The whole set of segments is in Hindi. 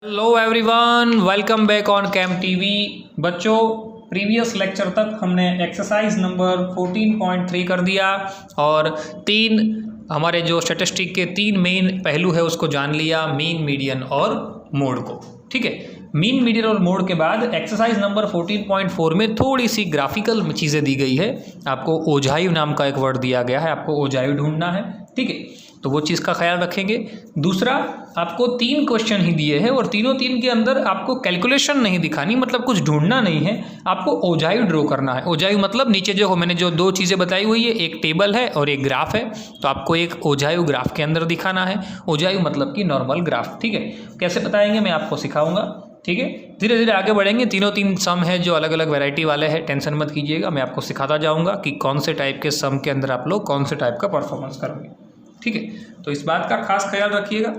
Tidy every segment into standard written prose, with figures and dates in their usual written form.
Hello everyone, welcome back on Cam TV. बच्चों, प्रीवियस लेक्चर तक हमने एक्सरसाइज नंबर 14.3 कर दिया और हमारे जो स्टैटिस्टिक के 3 मेन पहलू है उसको जान लिया, मीन, मीडियन और मोड को। ठीक है, मीन, मीडियन और मोड के बाद एक्सरसाइज नंबर 14.4 में थोड़ी सी ग्राफिकल चीज़ें दी गई है। आपको ओझायु नाम का एक वर्ड दिया गया है, आपको ओझायु ढूंढना है। ठीक है, तो वो चीज़ का ख्याल रखेंगे। दूसरा, आपको 3 क्वेश्चन ही दिए हैं और तीनों के अंदर आपको कैलकुलेशन नहीं दिखानी, मतलब कुछ ढूंढना नहीं है, आपको ओझायु ड्रॉ करना है। ओझायु मतलब नीचे जो मैंने जो 2 चीज़ें बताई हुई है, एक टेबल है और एक ग्राफ है, तो आपको एक ओझायु ग्राफ के अंदर दिखाना है। ओझायु मतलब कि नॉर्मल ग्राफ। ठीक है, कैसे बताएंगे मैं आपको सिखाऊंगा। ठीक है, धीरे धीरे आगे बढ़ेंगे। तीन सम है जो अलग अलग वैरायटी वाले हैं, टेंशन मत कीजिएगा, मैं आपको सिखाता जाऊँगा कि कौन से टाइप के सम के अंदर आप लोग कौन से टाइप का परफॉर्मेंस करोगे। ठीक है, तो इस बात का खास ख्याल रखिएगा।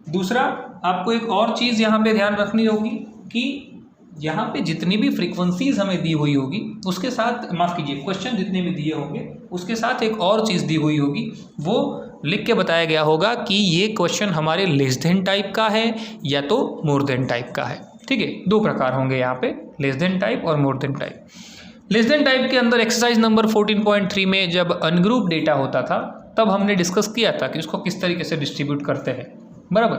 दूसरा, आपको एक और चीज़ यहाँ पे ध्यान रखनी होगी कि यहाँ पे जितनी भी फ्रीक्वेंसीज हमें दी हुई होगी उसके साथ, माफ़ कीजिए, क्वेश्चन जितने भी दिए होंगे उसके साथ एक और चीज़ दी हुई होगी, वो लिख के बताया गया होगा कि ये क्वेश्चन हमारे लेस देन टाइप का है या तो मोर देन टाइप का है। ठीक है, 2 प्रकार होंगे यहाँ पे, लेस देन टाइप और मोर than type. Less than type के अंदर एक्सरसाइज नंबर 14.3 में जब अनग्रुप डेटा होता था तब हमने डिस्कस किया था कि उसको किस तरीके से डिस्ट्रीब्यूट करते हैं। बराबर,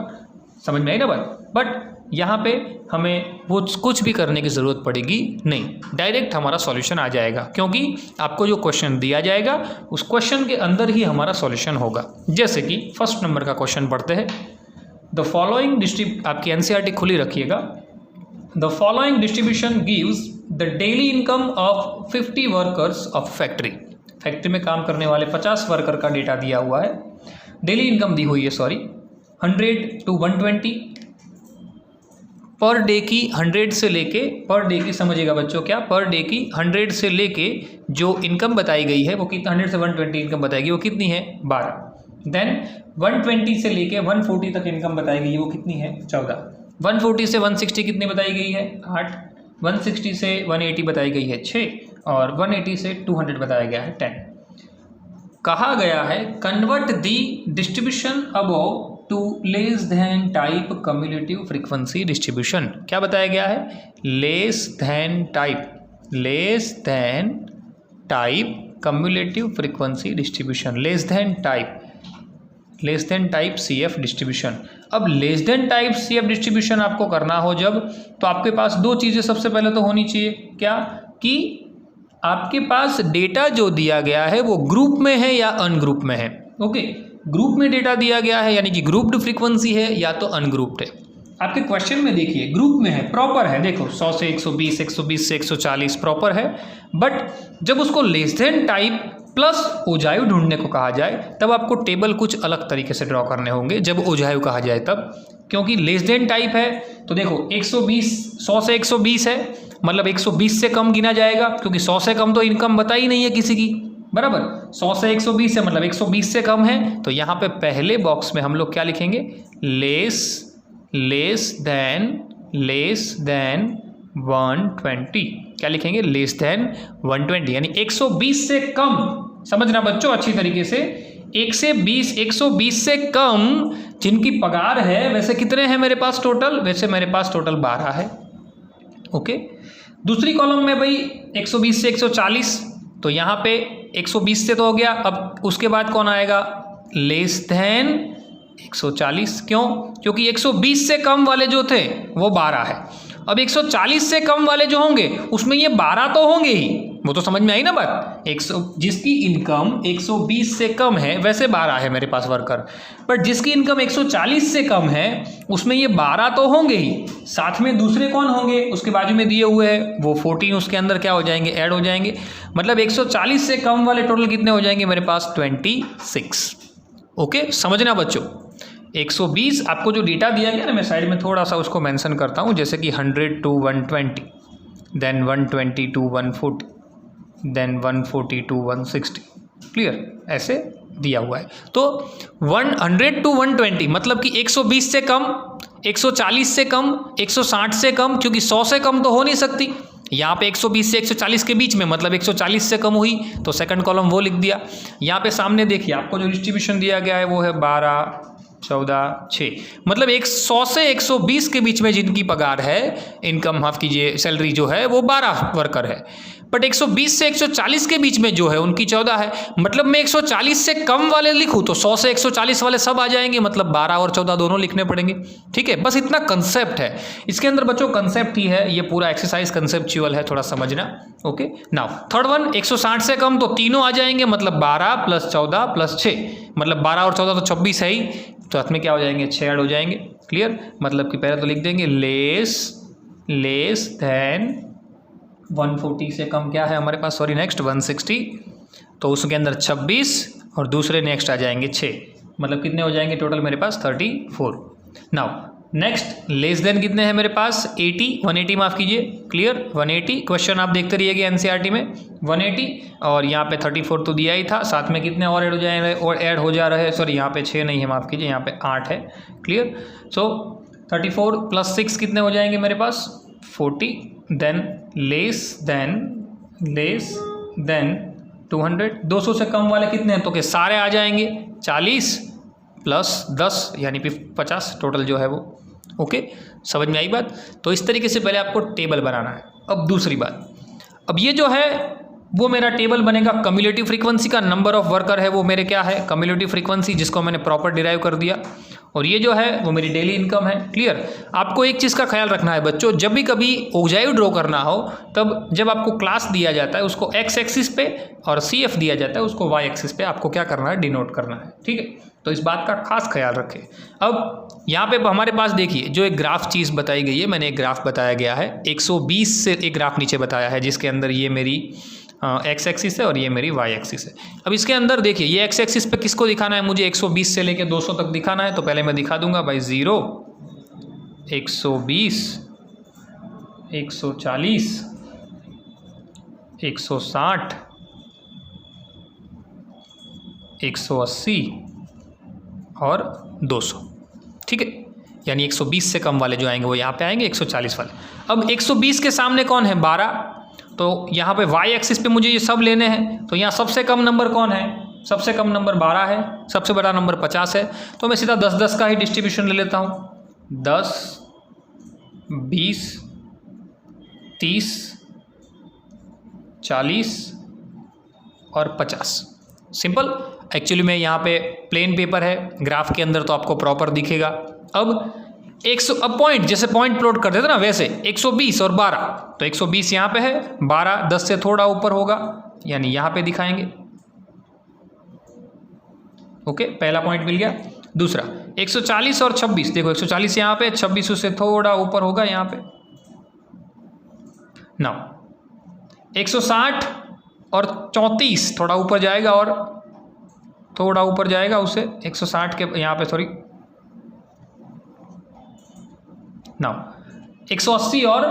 समझ में आई ना बात। बट यहाँ पे हमें वो कुछ भी करने की ज़रूरत पड़ेगी नहीं, डायरेक्ट हमारा सॉल्यूशन आ जाएगा, क्योंकि आपको जो क्वेश्चन दिया जाएगा उस क्वेश्चन के अंदर ही हमारा सॉल्यूशन होगा। जैसे कि फर्स्ट नंबर का क्वेश्चन पढ़ते हैं। द फॉलोइंग आपकी एनसीईआरटी खुली रखिएगा। The following distribution gives the daily income of 50 workers of factory. Factory में काम करने वाले 50 वर्कर का डेटा दिया हुआ है, डेली इनकम दी हुई है, 100 to 120 पर डे की। 100 से लेके पर डे की, समझिएगा बच्चों, क्या पर डे की 100 से लेके जो इनकम बताई गई है वो कितना, 100 से 120 इनकम बताएगी, वो कितनी है, 12। देन 120 से लेके 140 तक इनकम बताई गई है, वो कितनी है, 14। 140 से 160 कितनी बताई गई है, 8। 160 से 180 बताई गई है, 6। और 180 से 200 बताया गया है, 10। कहा गया है convert the distribution above to less than type cumulative frequency distribution. क्या बताया गया है, less than type cumulative frequency distribution, less than type CF distribution. अब less than type CF distribution आपको करना हो जब, तो आपके पास 2 चीज़ें सबसे पहले तो होनी चाहिए। क्या कि आपके पास डेटा जो दिया गया है वो ग्रुप में है या अनग्रुप में है। ओके, ग्रुप में डेटा दिया गया है यानी कि ग्रुप्ड फ्रीक्वेंसी है या तो अनग्रुप्ड है। आपके क्वेश्चन में देखिए ग्रुप में है, प्रॉपर है, देखो 100 से 120, 120 से 140 प्रॉपर है। बट जब उसको लेस देन टाइप प्लस ओझायु ढूंढने को कहा जाए तब आपको टेबल कुछ अलग तरीके से ड्रॉ करने होंगे जब ओझायु कहा जाए तब, क्योंकि लेस देन टाइप है तो देखो 120, 100 से 120 है, मतलब 120 से कम गिना जाएगा, क्योंकि 100 से कम तो इनकम बताई नहीं है किसी की। बराबर, 100 से 120 है मतलब 120 से कम है, तो यहाँ पे पहले बॉक्स में हम लोग क्या लिखेंगे, लेस देन 120। क्या लिखेंगे, लेस देन 120, यानी 120 से कम। समझना बच्चों अच्छी तरीके से, 120 से कम जिनकी पगार है, वैसे कितने हैं मेरे पास टोटल, वैसे मेरे पास टोटल 12 है। ओके, दूसरी कॉलम में भाई 120 से 140, तो यहाँ पे 120 से तो हो गया। अब उसके बाद कौन आएगा, लेस देन 140। क्यों, क्योंकि 120 से कम वाले जो थे वो 12 है। अब 140 से कम वाले जो होंगे उसमें ये 12 तो होंगे ही, वो तो समझ में आई ना बात। जिसकी इनकम 120 से कम है, वैसे 12 है मेरे पास वर्कर, बट जिसकी इनकम 140 से कम है उसमें ये 12 तो होंगे ही, साथ में दूसरे कौन होंगे, उसके बाजू में दिए हुए हैं वो 14, उसके अंदर क्या हो जाएंगे, ऐड हो जाएंगे। मतलब 140 से कम वाले टोटल कितने हो जाएंगे मेरे पास, 26। ओके, समझना बच्चों, 120 आपको जो डेटा दिया गया ना, मैं साइड में थोड़ा सा उसको मेंशन करता हूँ, जैसे कि 100 to 120, then 120 to 140, then 140 to 160। Clear, ऐसे दिया हुआ है। तो 100 to 120 मतलब कि 120 से कम, 140 से कम, 160 से कम, क्योंकि 100 से कम तो हो नहीं सकती। यहाँ पे 120 से 140 के बीच में, मतलब 140 से कम हुई, तो सेकंड कॉलम वो लिख दिया। यहाँ पे सामने देखिए आपको जो डिस्ट्रीब्यूशन दिया गया है वो है 12, 14, 6, मतलब 100 से 120 के बीच में जिनकी पगार है, इनकम माफ कीजिए, सैलरी जो है वो 12 वर्कर है। बट 120 से 140 के बीच में जो है उनकी 14 है। मतलब मैं 140 से कम वाले लिखूँ तो 100 से 140 वाले सब आ जाएंगे, मतलब 12 और 14 दोनों लिखने पड़ेंगे। ठीक है, बस इतना कंसेप्ट है इसके अंदर बच्चों, कंसेप्ट ही है ये पूरा एक्सरसाइज, कंसेप्चुअल है, थोड़ा समझना। ओके, नाउ थर्ड वन, 160 से कम तो तीनों आ जाएंगे, मतलब 12 + 14 + 6, मतलब 12 और 14 तो 26 है ही, तो साथ में क्या हो जाएंगे, 6 ऐड हो जाएंगे। क्लियर, मतलब कि पहले तो लिख देंगे लेस देन 140 से कम क्या है हमारे पास, सॉरी नेक्स्ट 160, तो उसके अंदर 26 और दूसरे नेक्स्ट आ जाएंगे 6, मतलब कितने हो जाएंगे टोटल मेरे पास 34। नाउ नेक्स्ट लेस देन कितने हैं मेरे पास 80, 180 माफ़ कीजिए। क्लियर, 180, क्वेश्चन आप देखते रहिएगा एनसीईआरटी में 180, और यहाँ पे 34 तो दिया ही था, साथ में कितने और ऐड हो जाए और ऐड हो जा रहे हैं, सॉरी यहाँ पे 6 नहीं है माफ़ कीजिए, यहाँ पे 8 है। क्लियर, सो 34 + 6 कितने हो जाएंगे मेरे पास 40, देन लेस देन 200, 200 से कम वाले कितने हैं तो कि सारे आ जाएंगे, 40 + 10 यानी 50 टोटल जो है वो। ओके, समझ में आई बात। तो इस तरीके से पहले आपको टेबल बनाना है। अब दूसरी बात, अब ये जो है वो मेरा टेबल बनेगा कम्युलेटिव फ्रीक्वेंसी का, नंबर ऑफ वर्कर है वो मेरे क्या है कम्युलेटिव फ्रीक्वेंसी, जिसको मैंने प्रॉपर डिराइव कर दिया, और ये जो है वो मेरी डेली इनकम है। क्लियर, आपको एक चीज़ का ख्याल रखना है बच्चों, जब भी कभी ओजाइव ड्रॉ करना हो तब जब आपको क्लास दिया जाता है उसको एक्स एक्सिस पे और CF दिया जाता है उसको वाई एक्सिस पे आपको क्या करना है, डिनोट करना है। ठीक है, तो इस बात का खास ख्याल रखें। अब यहाँ पे हमारे पास देखिए जो एक ग्राफ चीज़ बताई गई है, मैंने एक ग्राफ बताया गया है 120 से, एक ग्राफ नीचे बताया है जिसके अंदर ये मेरी एक्स एक्सिस है और ये मेरी वाई एक्सिस है। अब इसके अंदर देखिए ये एक्स एक्सिस पे किसको दिखाना है, मुझे 120 से लेके 200 तक दिखाना है, तो पहले मैं दिखा दूंगा भाई 0, 120, 140, 160, 180 और 200। ठीक है, यानी 120 से कम वाले जो आएंगे वो यहाँ पे आएंगे, 140 वाले। अब 120 के सामने कौन है 12, तो यहाँ पे वाई एक्सिस पे मुझे ये सब लेने हैं, तो यहाँ सबसे कम नंबर कौन है, सबसे कम नंबर 12 है, सबसे बड़ा नंबर 50 है, तो मैं सीधा 10-10 का ही डिस्ट्रीब्यूशन ले लेता हूँ, 10, 20, 30, 40 और 50। सिंपल, एक्चुअली में यहाँ पे प्लेन पेपर है, ग्राफ के अंदर तो आपको प्रॉपर दिखेगा। अब 100, अब पॉइंट जैसे पॉइंट प्लॉट कर देते ना वैसे 120 और 12, तो 120 यहाँ पे है, 12 10 से थोड़ा ऊपर होगा यानी यहाँ पे दिखाएंगे। ओके, पहला पॉइंट मिल गया। दूसरा 140 और 26, देखो 140 यहाँ पे, 26 उससे थोड़ा ऊपर होगा यहाँ पे। नाउ 160 और 34 थोड़ा ऊपर जाएगा और थोड़ा ऊपर जाएगा उससे, 160 के यहाँ पे सॉरी, नाउ 180 और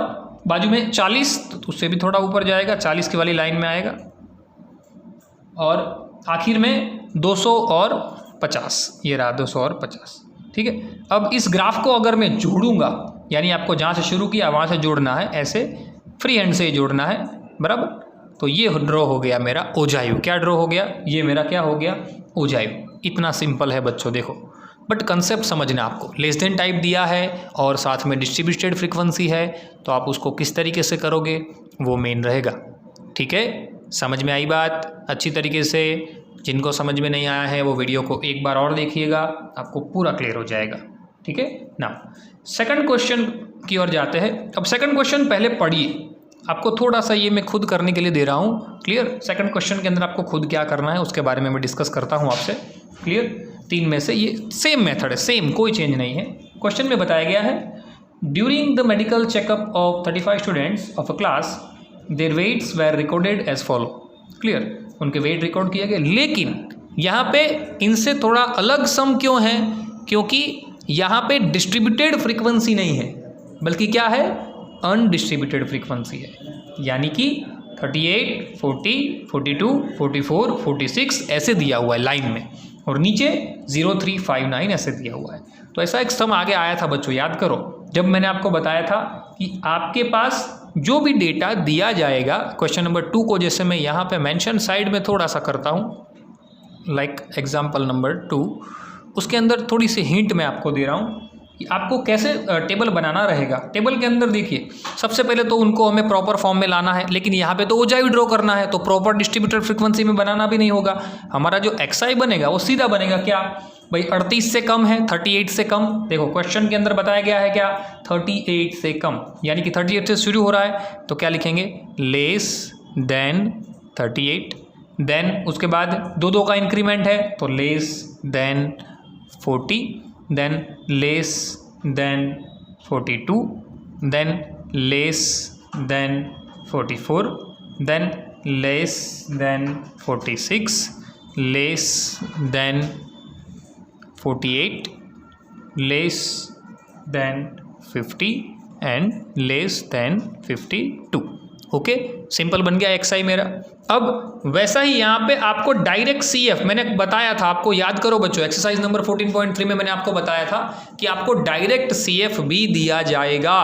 बाजू में 40, तो उससे भी थोड़ा ऊपर जाएगा, 40 की वाली लाइन में आएगा, और आखिर में 200 और 50, ये रहा 200 और 50। ठीक है, अब इस ग्राफ को अगर मैं जोड़ूंगा, यानी आपको जहाँ से शुरू किया वहाँ से जोड़ना है, ऐसे फ्री हैंड से ही जोड़ना है, बराबर। तो ये ड्रॉ हो गया मेरा ओजाइव, क्या ड्रॉ हो गया, ये मेरा क्या हो गया ओजाइव। इतना सिंपल है बच्चों, देखो बट कंसेप्ट समझना आपको, लेस देन टाइप दिया है और साथ में डिस्ट्रीब्यूटेड फ्रीक्वेंसी है, तो आप उसको किस तरीके से करोगे वो मेन रहेगा। ठीक है, समझ में आई बात अच्छी तरीके से। जिनको समझ में नहीं आया है वो वीडियो को एक बार और देखिएगा, आपको पूरा क्लियर हो जाएगा। ठीक है ना, सेकंड क्वेश्चन की ओर जाते हैं। अब सेकंड क्वेश्चन पहले पढ़िए, आपको थोड़ा सा ये मैं खुद करने के लिए दे रहा हूँ। क्लियर, सेकंड क्वेश्चन के अंदर आपको खुद क्या करना है उसके बारे में मैं डिस्कस करता हूँ आपसे। क्लियर, 3 में से ये सेम मेथड है, सेम, कोई चेंज नहीं है। क्वेश्चन में बताया गया है, during the medical checkup of 35 students of a class their weights were recorded as follow. Clear, उनके वेट रिकॉर्ड किए गए, लेकिन यहाँ पे इनसे थोड़ा अलग सम क्यों है, क्योंकि यहाँ पे डिस्ट्रीब्यूटेड फ्रीक्वेंसी नहीं है, बल्कि क्या है अनडिस्ट्रीब्यूटेड फ्रीक्वेंसी है। यानी कि 38, 40, 42, 44, 46 ऐसे दिया हुआ है लाइन में, और नीचे 0359 ऐसे दिया हुआ है। तो ऐसा एक सम आगे आया था बच्चों, याद करो, जब मैंने आपको बताया था कि आपके पास जो भी डेटा दिया जाएगा, क्वेश्चन नंबर 2 को जैसे मैं यहाँ पे मेंशन साइड में थोड़ा सा करता हूँ, लाइक एग्जाम्पल नंबर 2, उसके अंदर थोड़ी सी हिंट मैं आपको दे रहा हूँ कि आपको कैसे टेबल बनाना रहेगा। टेबल के अंदर देखिए, सबसे पहले तो उनको हमें प्रॉपर फॉर्म में लाना है, लेकिन यहाँ पे तो ओजाई ड्रॉ करना है, तो प्रॉपर डिस्ट्रीब्यूटर फ्रीक्वेंसी में बनाना भी नहीं होगा। हमारा जो एक्सआई बनेगा वो सीधा बनेगा क्या भाई, 38 से कम है, 38 से कम। देखो क्वेश्चन के अंदर बताया गया है क्या, 38 से कम, यानी कि 38 से शुरू हो रहा है, तो क्या लिखेंगे, लेस देन 38। देन उसके बाद दो का इंक्रीमेंट है, तो less than 40, than less than 42, than less than 44, than less than 46, less than 48, less than 50 and less than 52। Okay, simple बन गया एक्सआई मेरा। अब वैसा ही यहाँ पे आपको डायरेक्ट सीएफ मैंने बताया था, आपको याद करो बच्चों, एक्सरसाइज नंबर 14.3 में मैंने आपको बताया था कि आपको डायरेक्ट सीएफ भी दिया जाएगा।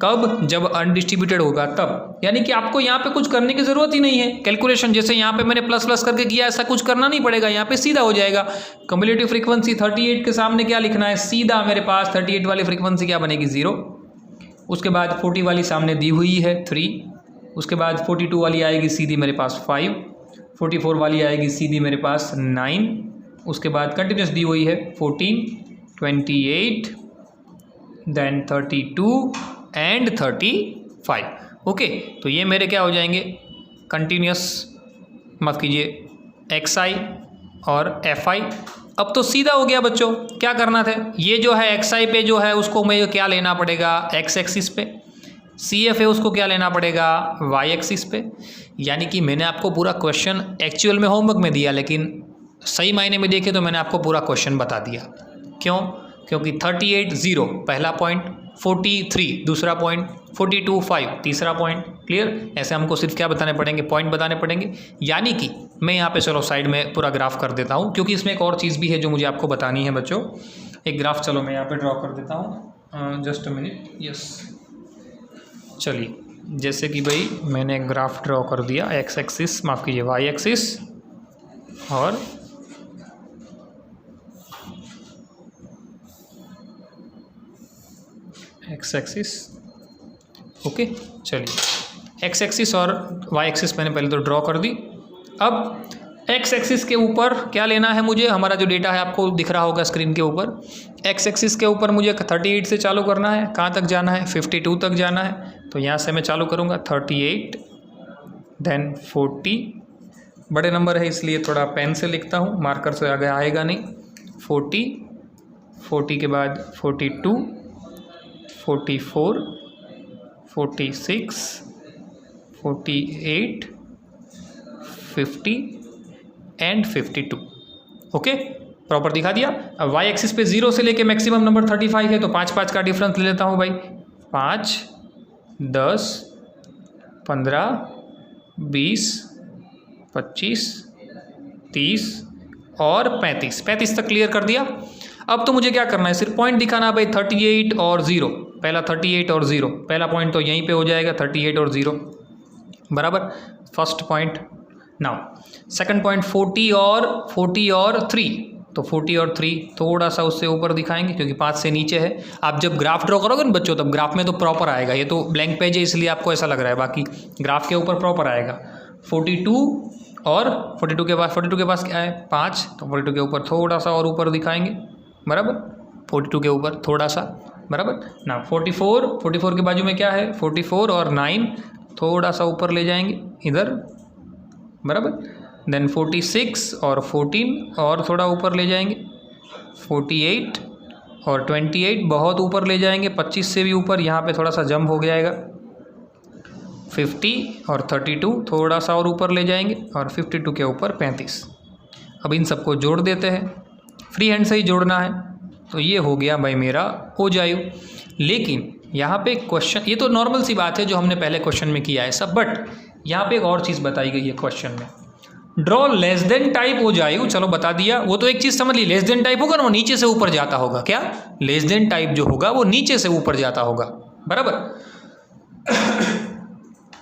कब, जब अनडिस्ट्रीब्यूटेड होगा तब, यानी कि आपको यहाँ पे कुछ करने की जरूरत ही नहीं है। कैलकुलेशन जैसे यहाँ पे मैंने प्लस प्लस करके किया, ऐसा कुछ करना नहीं पड़ेगा, यहाँ पे सीधा हो जाएगा। कम्युलेटिव फ्रीक्वेंसी 38 के सामने क्या लिखना है, सीधा मेरे पास 38 वाली फ्रीक्वेंसी क्या बनेगी, 0। उसके बाद 40 वाली सामने दी हुई है 3, उसके बाद 42 वाली आएगी सीधी मेरे पास 5, 44 वाली आएगी सीधी मेरे पास 9, उसके बाद कंटिन्यूस दी हुई है 14, 28, देन 32 एंड 35। ओके, तो ये मेरे क्या हो जाएंगे, कंटिन्यूस, माफ़ कीजिए एक्सआई और एफआई। अब तो सीधा हो गया बच्चों, क्या करना था, ये जो है एक्सआई पे जो है उसको मैं क्या लेना पड़ेगा, एक्स एक्सिस पे, सीएफ है उसको क्या लेना पड़ेगा, वाई एक्सिस पे। यानी कि मैंने आपको पूरा क्वेश्चन एक्चुअल में होमवर्क में दिया, लेकिन सही मायने में देखे तो मैंने आपको पूरा क्वेश्चन बता दिया। क्यों, क्योंकि 38 0 पहला पॉइंट, 43 दूसरा पॉइंट, 42 5 तीसरा पॉइंट। क्लियर, ऐसे हमको सिर्फ क्या बताने पड़ेंगे, पॉइंट बताने पड़ेंगे। यानी कि मैं यहाँ पे चलो साइड में पूरा ग्राफ कर देता हूँ, क्योंकि इसमें एक और चीज़ भी है जो मुझे आपको बतानी है बच्चों। एक ग्राफ चलो मैं यहाँ पे ड्रॉ कर देता हूँ, जस्ट अ मिनट, यस। चलिए, जैसे कि भाई मैंने एक ग्राफ ड्रॉ कर दिया, एक्स एक्सिस, माफ़ कीजिए वाई एक्सिस और एक्स एक्सिस। ओके, चलिए एक्स एक्सिस और वाई एक्सिस मैंने पहले तो ड्रॉ कर दी। अब एक्स एक्सिस के ऊपर क्या लेना है मुझे, हमारा जो डेटा है आपको दिख रहा होगा स्क्रीन के ऊपर। एक्स एक्सिस के ऊपर मुझे 38 से चालू करना है, कहाँ तक जाना है, 52 तक जाना है। तो यहाँ से मैं चालू करूँगा 38, देन 40, बड़े नंबर है इसलिए थोड़ा पेन से लिखता हूँ, मार्कर से आगे आएगा नहीं। 40 के बाद 42, 44, 46, 48, 50 एंड 52। ओके, प्रॉपर दिखा दिया। अब वाई एक्सिस पे 0 से लेके मैक्सिमम नंबर 35 है, तो 5 का डिफरेंस ले लेता हूँ भाई। 5, 10, 15, 20, 25, 30 और 35 तक क्लियर कर दिया। अब तो मुझे क्या करना है, सिर्फ पॉइंट दिखाना भाई, 38 और 0। पहला 38 और 0, पहला पॉइंट तो यहीं पे हो जाएगा, 38 और 0 बराबर, first point. Now second point 40 और 3, तो 40 और 3 थोड़ा सा उससे ऊपर दिखाएंगे, क्योंकि 5 से नीचे है। आप जब ग्राफ ड्रॉ करोगे ना बच्चों, तब ग्राफ में तो प्रॉपर आएगा, ये तो ब्लैंक पेज है इसलिए आपको ऐसा लग रहा है, बाकी ग्राफ के ऊपर प्रॉपर आएगा। 42 और 42 के पास क्या है, 5, तो 42 के ऊपर थोड़ा सा और ऊपर दिखाएंगे, बराबर, 42 के ऊपर थोड़ा सा, बराबर ना। 44 के बाजू में क्या है, 44 और 9 थोड़ा सा ऊपर ले जाएंगे इधर, बराबर। देन 46 और 14 और थोड़ा ऊपर ले जाएंगे, 48 और 28 बहुत ऊपर ले जाएंगे, 25 से भी ऊपर, यहाँ पे थोड़ा सा जंप हो जाएगा। 50 और 32 थोड़ा सा और ऊपर ले जाएंगे, और 52 के ऊपर 35। अब इन सबको जोड़ देते हैं, फ्री हैंड से ही जोड़ना है। तो ये हो गया भाई मेरा ओजायु। लेकिन यहाँ पे क्वेश्चन, ये तो नॉर्मल सी बात है जो हमने पहले क्वेश्चन में किया है सब, बट यहाँ पे एक और चीज़ बताई गई है क्वेश्चन में, ड्रॉ लेस देन टाइप ओजायु। चलो बता दिया, वो तो एक चीज़ समझ ली, लेस देन टाइप होगा ना वो नीचे से ऊपर जाता होगा, क्या लेस देन टाइप जो होगा वो नीचे से ऊपर जाता होगा, बराबर।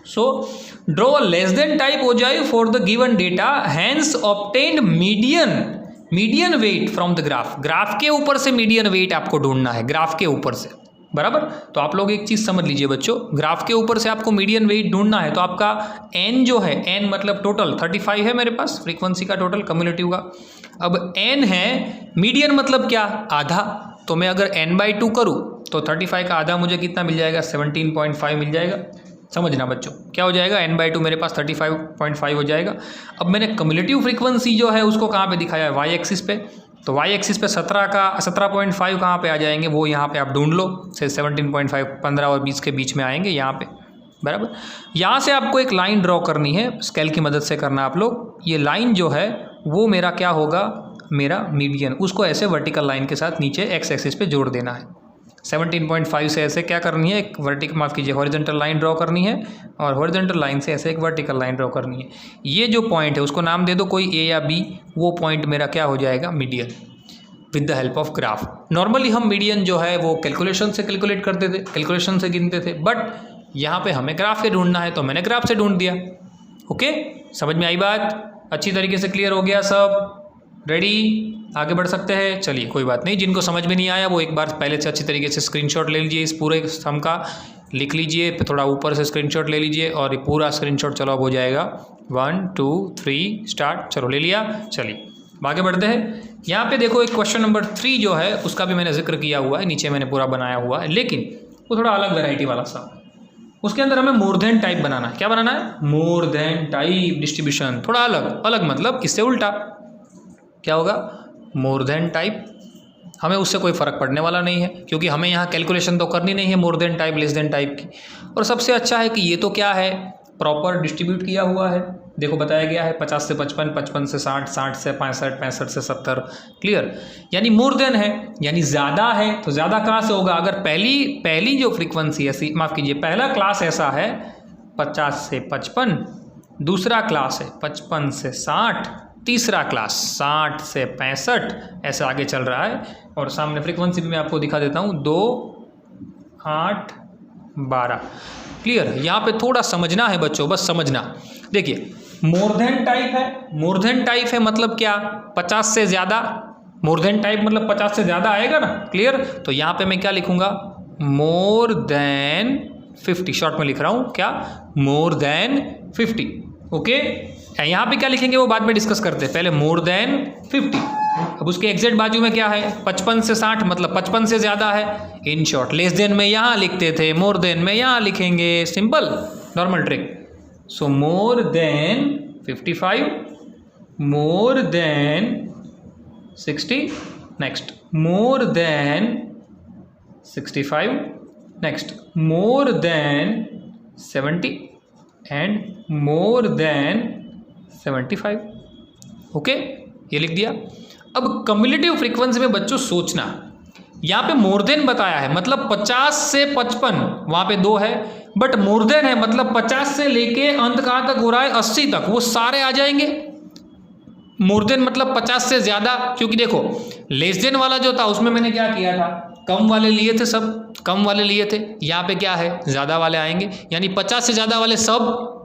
So draw less than type ogive for the given data, hence obtained median median wait from the graph, graph के ऊपर से मीडियन वेट आपको ढूंढना है, ग्राफ के ऊपर से, बराबर। तो आप लोग एक चीज़ समझ लीजिए बच्चों, ग्राफ के ऊपर से आपको मीडियन वेट ढूंढना है। तो आपका n जो है, n मतलब टोटल 35 है मेरे पास, फ्रीक्वेंसी का टोटल कम्युलेटिव का। अब n है, मीडियन मतलब क्या, आधा। तो मैं अगर n/2 करूँ तो 35 का आधा मुझे कितना मिल जाएगा, 17.5 मिल जाएगा। समझना बच्चों, क्या हो जाएगा, n/2 मेरे पास 35.5 हो जाएगा। अब मैंने कम्युलेटिव फ्रीक्वेंसी जो है उसको कहाँ पे दिखाया है, y एक्सिस पे। तो y एक्सिस पे 17.5 कहाँ पे आ जाएंगे, वो यहाँ पे आप ढूंढ लो, से 17.5 15 और 20 के बीच में आएंगे यहाँ पे, बराबर। यहाँ से आपको एक लाइन ड्रॉ करनी है, स्केल की मदद से करना आप लोग। ये लाइन जो है वो मेरा क्या होगा, मेरा मीडियन, उसको ऐसे वर्टिकल लाइन के साथ नीचे x एक्सिस पे जोड़ देना है। 17.5 से ऐसे क्या करनी है, एक वर्टिकल, माफ़ कीजिए, हॉरिजॉन्टल लाइन ड्रॉ करनी है, और हॉरिजॉन्टल लाइन से ऐसे एक वर्टिकल लाइन ड्रॉ करनी है। ये जो पॉइंट है उसको नाम दे दो कोई A या B, वो पॉइंट मेरा क्या हो जाएगा, median, with the help of graph. Normally हम मीडियन जो है वो कैलकुलेशन से कैलकुलेट करते थे, कैलकुलेशन से गिनते थे, बट यहाँ पे हमें ग्राफ से ढूंढना है तो मैंने ग्राफ से ढूंढ दिया। ओके, समझ में आई बात, अच्छी तरीके से क्लियर हो गया सब, रेडी, आगे बढ़ सकते हैं। चलिए कोई बात नहीं, जिनको समझ में नहीं आया वो एक बार पहले से अच्छी तरीके से स्क्रीनशॉट ले लीजिए, इस पूरे सम का लिख लीजिए, थोड़ा ऊपर से स्क्रीनशॉट ले लीजिए, और ये पूरा स्क्रीनशॉट चलो अब हो जाएगा। 1 2 3 स्टार्ट, चलो ले लिया। चलिए आगे बढ़ते हैं। यहाँ पे देखो एक क्वेश्चन नंबर 3 जो है उसका भी मैंने जिक्र किया हुआ है, नीचे मैंने पूरा बनाया हुआ है, लेकिन वो थोड़ा अलग वेराइटी वाला सा। उसके अंदर हमें मोर देन टाइप बनाना है। क्या बनाना है, मोर देन टाइप डिस्ट्रीब्यूशन, थोड़ा अलग, अलग मतलब इससे उल्टा क्या होगा, मोर देन टाइप। हमें उससे कोई फ़र्क पड़ने वाला नहीं है, क्योंकि हमें यहाँ कैलकुलेशन तो करनी नहीं है मोर than type less than type की। और सबसे अच्छा है कि ये तो क्या है, प्रॉपर डिस्ट्रीब्यूट किया हुआ है। देखो बताया गया है 50 से 55, 55 से 60, 60 से 65, 65 से 70, क्लियर। यानी मोर देन है, यानी ज़्यादा है। तो ज़्यादा कहाँ से होगा, अगर पहली जो फ्रीक्वेंसी ऐसी, माफ़ कीजिए, पहला क्लास ऐसा है 50 से 55, दूसरा क्लास है 55 से 60, तीसरा क्लास 60 से 65, ऐसे आगे चल रहा है। और सामने फ्रीक्वेंसी भी मैं आपको दिखा देता हूँ, 2 8 12, क्लियर। यहाँ पे थोड़ा समझना है बच्चों, बस समझना। देखिए मोर देन टाइप है, मोर देन टाइप है मतलब क्या, 50 से ज़्यादा, मोर देन टाइप मतलब 50 से ज़्यादा आएगा ना, क्लियर। तो यहाँ पे मैं क्या लिखूँगा, मोर देन 50, शॉर्ट में लिख रहा हूँ, क्या, मोर देन 50, ओके। यहाँ पे क्या लिखेंगे वो बाद में डिस्कस करते हैं, पहले मोर देन 50। अब उसके एग्जैक्ट बाजू में क्या है, 55 से 60 मतलब 55 से ज़्यादा है। इन शॉर्ट लेस देन में यहाँ लिखते थे, मोर देन में यहाँ लिखेंगे, simple normal trick. So more than 55, more than 60, next more than 65, next more than 70 and more than 75, okay, ये लिख दिया। अब कम्युलेटिव फ्रीक्वेंसी में बच्चों सोचना, यहाँ पे मोर देन बताया है मतलब 50 से 55, वहाँ पे 2 है, बट मोर देन है मतलब 50 से लेके अंत कहाँ तक हो रहा है, 80 तक, वो सारे आ जाएंगे। मोर देन मतलब 50 से ज़्यादा, क्योंकि देखो लेस देन वाला जो था उसमें मैंने क्या किया था, कम वाले लिए थे, सब कम वाले लिए थे। यहाँ पे क्या है, ज़्यादा वाले आएंगे, यानी 50 से ज़्यादा वाले सब,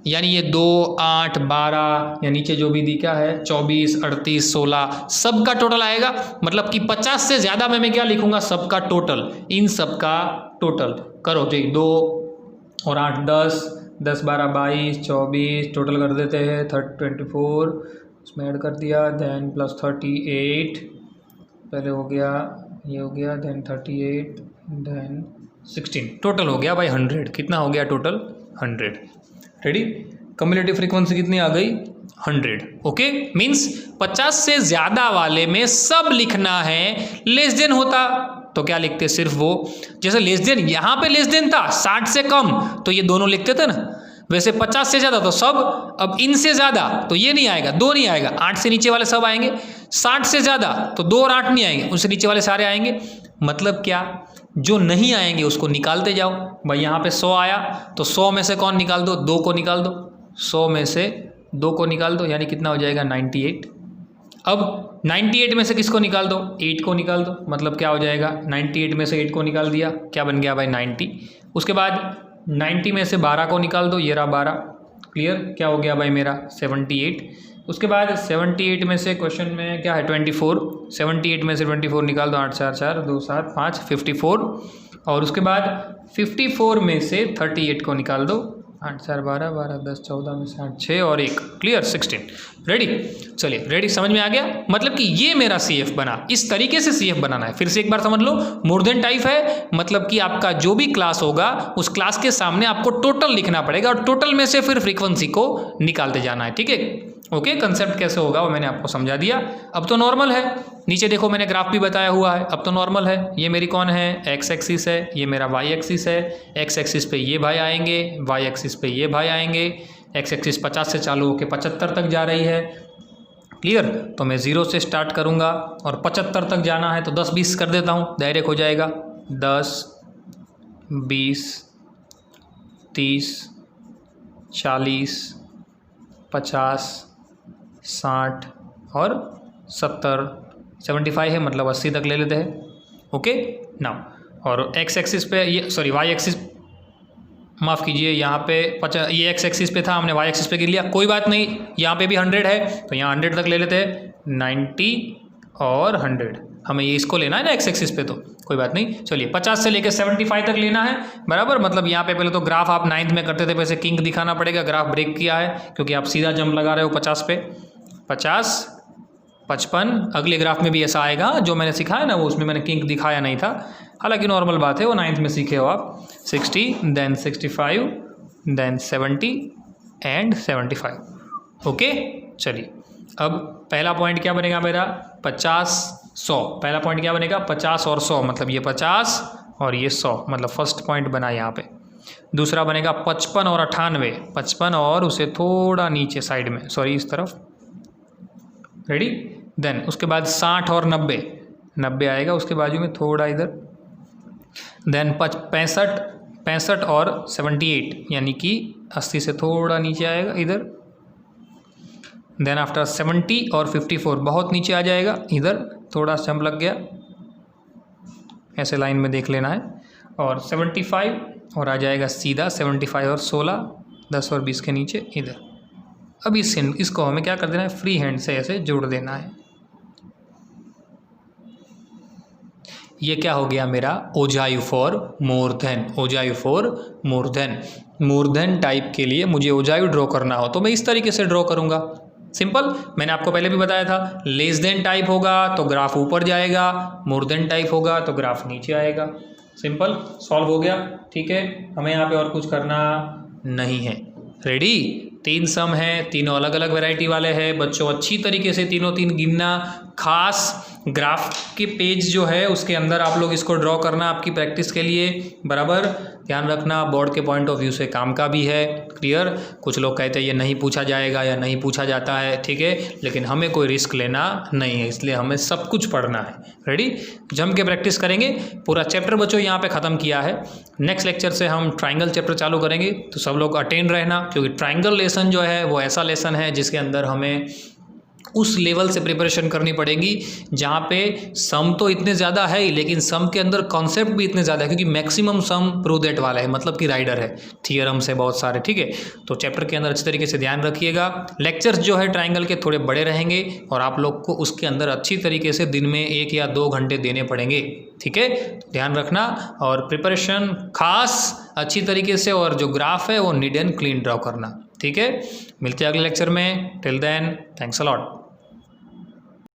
यानी ये 2 8 12 या नीचे जो भी दिखा है 24 38 16 सब का टोटल आएगा। मतलब कि 50 से ज़्यादा में मैं क्या लिखूंगा, सबका टोटल, इन सब का टोटल करो जी। 2 और 8 10, 10 12 22 24, टोटल कर देते हैं 24, उसमें ऐड कर दिया, देन प्लस 38, पहले हो गया, ये हो गया, देन 38, देन 16, टोटल हो गया भाई 100। कितना हो गया टोटल, 100, रेडी। कम्युलेटिव फ्रीक्वेंसी कितनी आ गई, 100, ओके। मीन्स 50 से ज़्यादा वाले में सब लिखना है, लेस देन होता तो क्या लिखते, सिर्फ वो, जैसे लेस देन यहाँ पे लेस देन था 60 से कम तो ये दोनों लिखते थे ना, वैसे 50 से ज़्यादा तो सब। अब इनसे ज़्यादा तो ये नहीं आएगा, 2 नहीं आएगा, 8 से नीचे वाले सब आएंगे। 60 से ज़्यादा तो 2 और 8 नहीं आएंगे, उनसे नीचे वाले सारे आएंगे। मतलब क्या, जो नहीं आएंगे उसको निकालते जाओ। भाई यहाँ पे 100 आया तो 100 में से कौन निकाल दो, 2 को निकाल दो, 100 में से 2 को निकाल दो, यानी कितना हो जाएगा 98। अब 98 में से किसको निकाल दो, 8 को निकाल दो, मतलब क्या हो जाएगा 98 में से 8 को निकाल दिया, क्या बन गया भाई 90। उसके बाद 90 में से 12 को निकाल दो, ये रहा 12, क्लियर, क्या हो गया भाई मेरा 78। उसके बाद 78 में से क्वेश्चन में क्या है 24, 78 में से 24 निकाल दो, 8 4 4 2 7 5 54, और उसके बाद 54 में से 38 को निकाल दो, 8 4 12 12 10 14 में से 8 6 और 1, क्लियर 16। रेडी, चलिए रेडी, समझ में आ गया। मतलब कि ये मेरा CF बना, इस तरीके से CF बनाना है। फिर से एक बार समझ लो, मोर देन टाइप है, मतलब कि आपका जो भी क्लास होगा उस क्लास के सामने आपको टोटल लिखना पड़ेगा और टोटल में से फिर फ्रीक्वेंसी को निकालते जाना है, ठीक है। ओके, कंसेप्ट कैसे होगा वो मैंने आपको समझा दिया। अब तो नॉर्मल है, नीचे देखो मैंने ग्राफ भी बताया हुआ है, अब तो नॉर्मल है। ये मेरी कौन है, एक्स एक्सिस है, ये मेरा वाई एक्सिस है। एक्स एक्सिस पे ये भाई आएंगे, वाई एक्सिस पे ये भाई आएंगे। एक्स एक्सिस 50 से चालू होकर 75 तक जा रही है, क्लियर। तो मैं 0 से स्टार्ट करूँगा और 75 तक जाना है तो 10 20 कर देता हूँ, डायरेक्ट हो जाएगा। 10 20 30 40 50 60 और 70, 75 है मतलब 80 तक ले लेते हैं। ओके नाउ, और एक्स एक्सिस पे ये सॉरी वाई एक्सिस, माफ़ कीजिए, यहाँ पे ये एक्स एक्सिस पे था, हमने वाई एक्सिस पे गिर लिया, कोई बात नहीं। यहाँ पे भी 100 है तो यहाँ 100 तक ले लेते हैं, 90 और 100, हमें ये इसको लेना है ना एक्स एक्सिस पे, तो कोई बात नहीं। चलिए 50 से लेकर 75 तक लेना है, बराबर। मतलब यहाँ पे पहले तो ग्राफ आप 9th में करते थे वैसे किंग दिखाना पड़ेगा, ग्राफ ब्रेक किया है क्योंकि आप सीधा जंप लगा रहे हो 50 पे। 50 55, अगले ग्राफ में भी ऐसा आएगा, जो मैंने सिखाया ना वो उसमें मैंने किंग दिखाया नहीं था, हालांकि नॉर्मल बात है, वो 9th में सीखे हो आप। 60 देन 65 देन 70 एंड 75। ओके चलिए, अब पहला पॉइंट क्या बनेगा मेरा, 50 100। पहला पॉइंट क्या बनेगा, 50 और 100, मतलब ये 50 और ये 100, मतलब फर्स्ट पॉइंट बना यहाँ पे। दूसरा बनेगा 55 और 98, 55 और उसे थोड़ा नीचे साइड में, सॉरी इस तरफ, रेडी। देन उसके बाद 60 और 90, 90 आएगा उसके बाजू में थोड़ा इधर। देन 65 और 78, यानी कि 80 से थोड़ा नीचे आएगा इधर। देन आफ्टर 70 और 54, बहुत नीचे आ जाएगा इधर, थोड़ा जंप लग गया, ऐसे लाइन में देख लेना है। और 75 और आ जाएगा सीधा 75 और 16, 10 और 20 के नीचे इधर। अब इसको हमें क्या कर देना है, फ्री हैंड से ऐसे जोड़ देना है। ये क्या हो गया मेरा, ogive for more than, ogive for more than type के लिए मुझे ओजायू ड्रॉ करना हो तो मैं इस तरीके से ड्रॉ करूँगा, सिंपल। मैंने आपको पहले भी बताया था, लेस देन टाइप होगा तो ग्राफ ऊपर जाएगा, मोर देन टाइप होगा तो ग्राफ नीचे आएगा, सिंपल, सॉल्व हो गया, ठीक है। हमें यहाँ पे और कुछ करना नहीं है, रेडी। 3 सम है, तीनों अलग अलग वैरायटी वाले हैं, बच्चों अच्छी तरीके से तीनों 3 गिनना, खास ग्राफ के पेज जो है उसके अंदर आप लोग इसको ड्रॉ करना आपकी प्रैक्टिस के लिए, बराबर। ध्यान रखना बोर्ड के पॉइंट ऑफ व्यू से काम का भी है, क्लियर। कुछ लोग कहते हैं ये नहीं पूछा जाएगा या नहीं पूछा जाता है, ठीक है, लेकिन हमें कोई रिस्क लेना नहीं है, इसलिए हमें सब कुछ पढ़ना है, रेडी। जम के प्रैक्टिस करेंगे, पूरा चैप्टर बच्चों यहाँ पे ख़त्म किया है। नेक्स्ट लेक्चर से हम ट्राइंगल चैप्टर चालू करेंगे, तो सब लोग अटेंड रहना, क्योंकि ट्राइंगल लेसन जो है वो ऐसा लेसन है जिसके अंदर हमें उस लेवल से प्रिपरेशन करनी पड़ेगी जहाँ पे सम तो इतने ज़्यादा है ही, लेकिन सम के अंदर कॉन्सेप्ट भी इतने ज़्यादा है, क्योंकि मैक्सिमम सम प्रूव दैट वाला है, मतलब कि राइडर है, थियरम्स है बहुत सारे, ठीक है। तो चैप्टर के अंदर अच्छी तरीके से ध्यान रखिएगा। लेक्चर्स जो है ट्राइंगल के थोड़े बड़े रहेंगे और आप लोग को उसके अंदर अच्छी तरीके से दिन में 1 या 2 घंटे देने पड़ेंगे, ठीक है। ध्यान रखना और प्रिपरेशन खास अच्छी तरीके से, और जो ग्राफ है वो नीट एंड क्लीन ड्रॉ करना, ठीक है। मिलते हैं अगले लेक्चर में, till then thanks a lot.